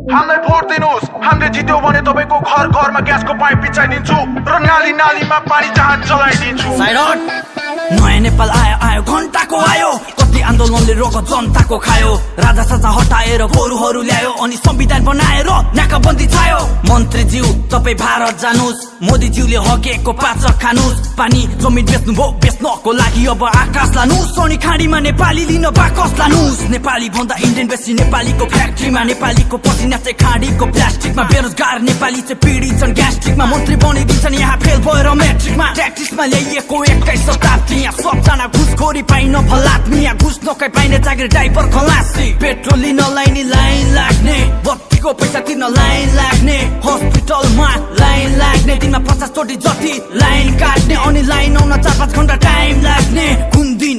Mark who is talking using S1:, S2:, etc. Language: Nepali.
S1: हामीलाई भोट दिनुस्, हामीले जित्यो भने तपाईको घर घरमा ग्यासको पाइप बिछाइदिन्छु र नाली नालीमा पानी जहाज चलाइदिन्छु।
S2: नयाँ नेपाल आयो आयो घण्टाको आयो, कति आन्दोलनले रोग जनताको खायो। राजा साजा हटाएर गोरुहरू ल्यायो अनि संविधान बनाएर नाकाबन्दी छायो। मन्त्रीज्यू तपाई भारत जानुस्, मोदीज्यूले हकेको पाचक खानुस्। पानी जमिन बेच्नुभयो, बेच्नको लागि अब आकाश लानुस्। अनि खाडीमा नेपाली लिन बाकस लानुस्। नेपाली भन्दा इन्डियन बेसी नेपालीको फ्याक्ट्रीमा, नेपालीको पसिना चाहिँ खाडीको प्लास्टिकमा। बेरोजगार नेपाली चाहिँ पीडित छन् ग्यास्ट्रिकमा। मन्त्री बनिदिन्छन् यहाँ फेल भएर म्याट्रिकमा। ट्याक्टिसमा ल्याइएको 21 शताब्दी, यहाँ सबजना घुसखोरी पाइन फलात्मी। यहाँ घुस नखाइ पाइने जागिर डाइपर खलासी। पेट्रोल लिन लाइन लाग्ने, बत्तीको पैसा तिर्न लाइन लाग्ने, हस्पिटलमा लाइन लाग्ने, दिनमा 50 चोटि जति लाइन काट्ने, अनि लाइन आउन 4-5 घण्टा टाइम लाग्ने। कुन दिन